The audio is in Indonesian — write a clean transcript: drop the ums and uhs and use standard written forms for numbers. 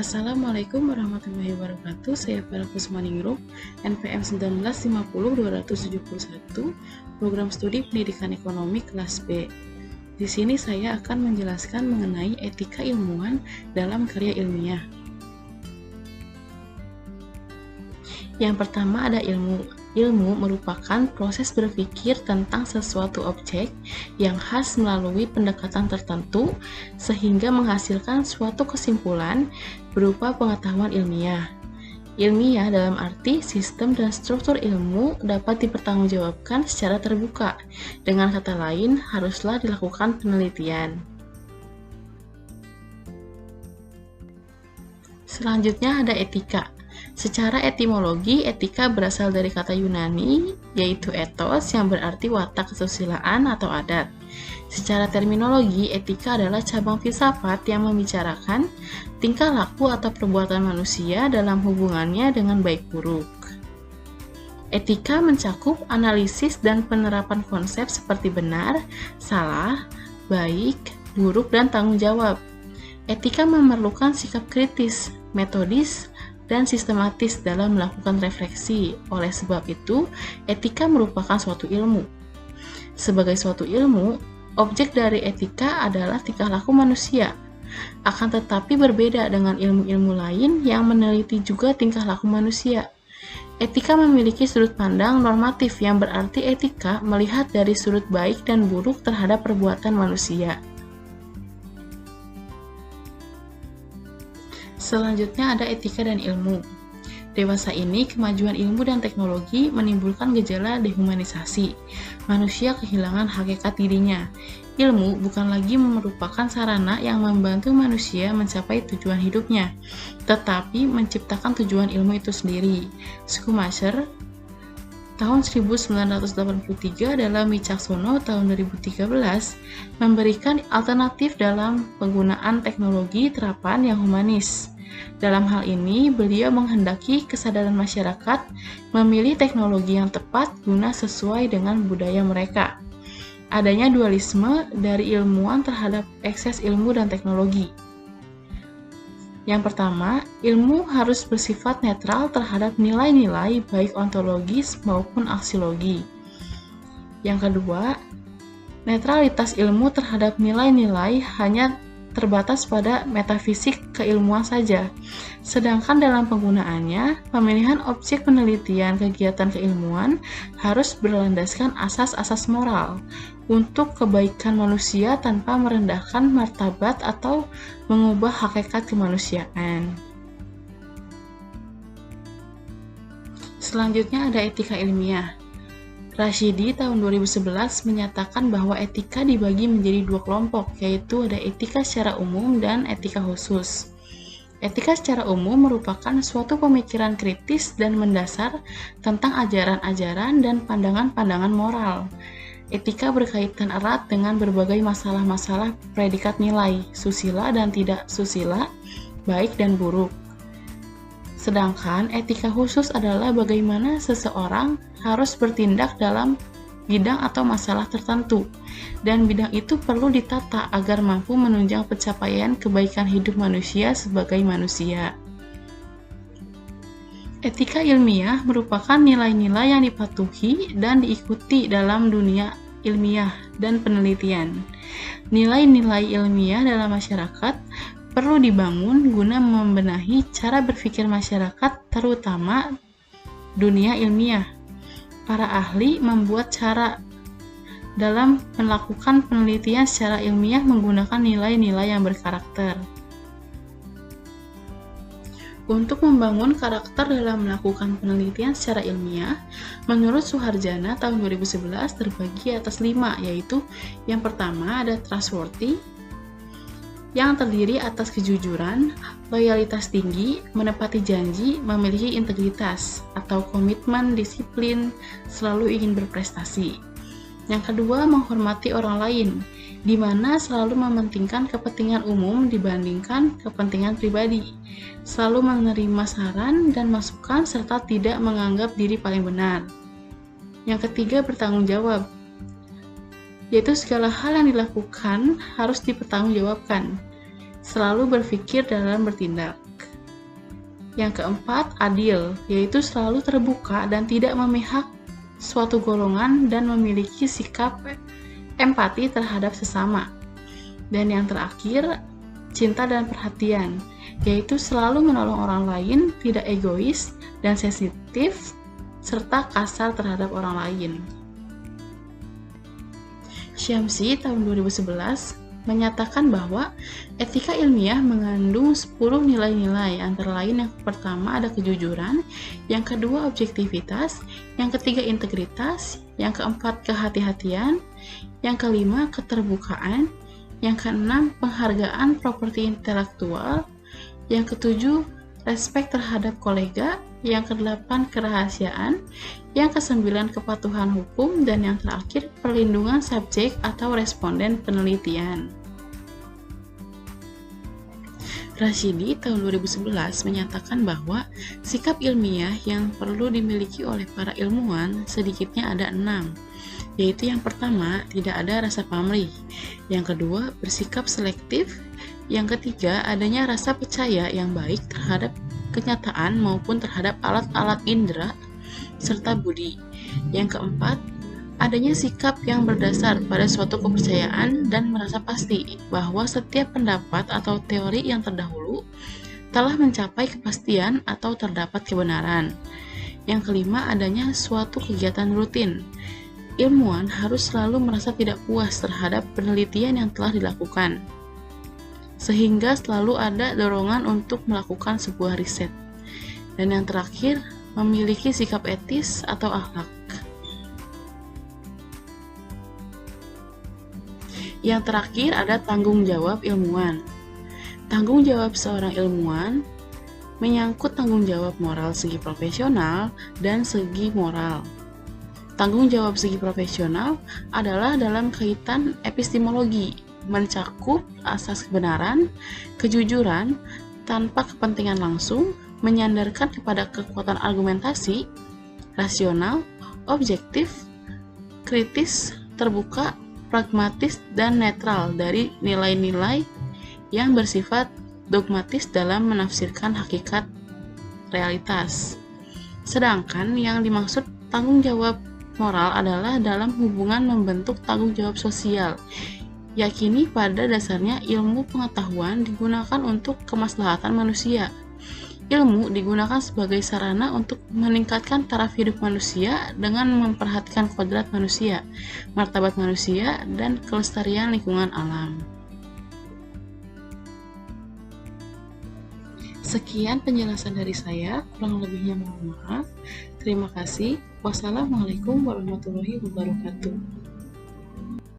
Assalamualaikum warahmatullahi wabarakatuh. Saya Farah Kusmaningrum, NPM 1950271, Program Studi Pendidikan Ekonomi kelas B. Di sini saya akan menjelaskan mengenai etika ilmuwan dalam karya ilmiah. Yang pertama ada ilmu. Ilmu merupakan proses berpikir tentang sesuatu objek yang khas melalui pendekatan tertentu sehingga menghasilkan suatu kesimpulan berupa pengetahuan ilmiah. Ilmiah dalam arti sistem dan struktur ilmu dapat dipertanggungjawabkan secara terbuka. Dengan kata lain, haruslah dilakukan penelitian. Selanjutnya ada etika. Secara etimologi, etika berasal dari kata Yunani, yaitu ethos yang berarti watak kesusilaan atau adat. Secara terminologi, etika adalah cabang filsafat yang membicarakan tingkah laku atau perbuatan manusia dalam hubungannya dengan baik buruk. Etika mencakup analisis dan penerapan konsep seperti benar, salah, baik, buruk, dan tanggung jawab. Etika memerlukan sikap kritis, metodis, dan sistematis dalam melakukan refleksi. Oleh sebab itu, etika merupakan suatu ilmu. Sebagai suatu ilmu, objek dari etika adalah tingkah laku manusia. Akan tetapi berbeda dengan ilmu-ilmu lain yang meneliti juga tingkah laku manusia. Etika memiliki sudut pandang normatif yang berarti etika melihat dari sudut baik dan buruk terhadap perbuatan manusia. Selanjutnya ada etika dan ilmu. Dewasa ini, kemajuan ilmu dan teknologi menimbulkan gejala dehumanisasi. Manusia kehilangan hakikat dirinya. Ilmu bukan lagi merupakan sarana yang membantu manusia mencapai tujuan hidupnya, tetapi menciptakan tujuan ilmu itu sendiri. Schumacher tahun 1983 dalam Wicaksono tahun 2013 memberikan alternatif dalam penggunaan teknologi terapan yang humanis. Dalam hal ini, beliau menghendaki kesadaran masyarakat memilih teknologi yang tepat guna sesuai dengan budaya mereka. Adanya dualisme dari ilmuwan terhadap ekses ilmu dan teknologi. Yang pertama, ilmu harus bersifat netral terhadap nilai-nilai baik ontologis maupun aksiologi. Yang kedua, netralitas ilmu terhadap nilai-nilai hanya terbatas pada metafisik keilmuan saja. Sedangkan dalam penggunaannya, pemilihan objek penelitian kegiatan keilmuan harus berlandaskan asas-asas moral untuk kebaikan manusia tanpa merendahkan martabat atau mengubah hakikat kemanusiaan. Selanjutnya ada etika ilmiah. Rashidi tahun 2011 menyatakan bahwa etika dibagi menjadi dua kelompok, yaitu ada etika secara umum dan etika khusus. Etika secara umum merupakan suatu pemikiran kritis dan mendasar tentang ajaran-ajaran dan pandangan-pandangan moral. Etika berkaitan erat dengan berbagai masalah-masalah predikat nilai, susila dan tidak susila, baik dan buruk. Sedangkan etika khusus adalah bagaimana seseorang harus bertindak dalam bidang atau masalah tertentu, dan bidang itu perlu ditata agar mampu menunjang pencapaian kebaikan hidup manusia sebagai manusia. Etika ilmiah merupakan nilai-nilai yang dipatuhi dan diikuti dalam dunia ilmiah dan penelitian. Nilai-nilai ilmiah dalam masyarakat perlu dibangun guna membenahi cara berpikir masyarakat, terutama dunia ilmiah. Para ahli membuat cara dalam melakukan penelitian secara ilmiah menggunakan nilai-nilai yang berkarakter. Untuk membangun karakter dalam melakukan penelitian secara ilmiah, menurut Suharjana tahun 2011 terbagi atas 5, yaitu yang pertama ada trustworthy, yang terdiri atas kejujuran, loyalitas tinggi, menepati janji, memiliki integritas, atau komitmen, disiplin, selalu ingin berprestasi. Yang kedua, menghormati orang lain, di mana selalu mementingkan kepentingan umum dibandingkan kepentingan pribadi, selalu menerima saran dan masukan serta tidak menganggap diri paling benar. Yang ketiga, bertanggung jawab, yaitu segala hal yang dilakukan harus dipertanggungjawabkan, selalu berpikir dalam bertindak. Yang keempat, adil, yaitu selalu terbuka dan tidak memihak suatu golongan dan memiliki sikap empati terhadap sesama. Dan yang terakhir, cinta dan perhatian, yaitu selalu menolong orang lain, tidak egois dan sensitif, serta kasar terhadap orang lain. Syamsi tahun 2011 menyatakan bahwa etika ilmiah mengandung 10 nilai-nilai, antara lain yang pertama ada kejujuran, yang kedua objektivitas, yang ketiga integritas, yang keempat kehati-hatian, yang kelima keterbukaan, yang keenam penghargaan properti intelektual, yang ketujuh respek terhadap kolega, yang kedelapan kerahasiaan, yang kesembilan kepatuhan hukum, dan yang terakhir perlindungan subjek atau responden penelitian. Rashidi tahun 2011 menyatakan bahwa sikap ilmiah yang perlu dimiliki oleh para ilmuwan sedikitnya ada 6, yaitu yang pertama, tidak ada rasa pamrih, yang kedua, bersikap selektif, yang ketiga, adanya rasa percaya yang baik terhadap kenyataan maupun terhadap alat-alat indera, serta budi. Yang keempat, adanya sikap yang berdasar pada suatu kepercayaan dan merasa pasti bahwa setiap pendapat atau teori yang terdahulu telah mencapai kepastian atau terdapat kebenaran. Yang kelima, adanya suatu kegiatan rutin. Ilmuwan harus selalu merasa tidak puas terhadap penelitian yang telah dilakukan, sehingga selalu ada dorongan untuk melakukan sebuah riset. Dan yang terakhir, memiliki sikap etis atau akhlak. Yang terakhir ada tanggung jawab ilmuwan. Tanggung jawab seorang ilmuwan menyangkut tanggung jawab moral segi profesional dan segi moral. Tanggung jawab segi profesional adalah dalam kaitan epistemologi, mencakup asas kebenaran, kejujuran, tanpa kepentingan langsung, menyandarkan kepada kekuatan argumentasi, rasional, objektif, kritis, terbuka, pragmatis, dan netral dari nilai-nilai yang bersifat dogmatis dalam menafsirkan hakikat realitas. Sedangkan yang dimaksud tanggung jawab moral adalah dalam hubungan membentuk tanggung jawab sosial. Yakini pada dasarnya ilmu pengetahuan digunakan untuk kemaslahatan manusia. Ilmu digunakan sebagai sarana untuk meningkatkan taraf hidup manusia dengan memperhatikan kodrat manusia, martabat manusia, dan kelestarian lingkungan alam. Sekian penjelasan dari saya, kurang lebihnya mohon maaf. Terima kasih. Wassalamualaikum warahmatullahi wabarakatuh.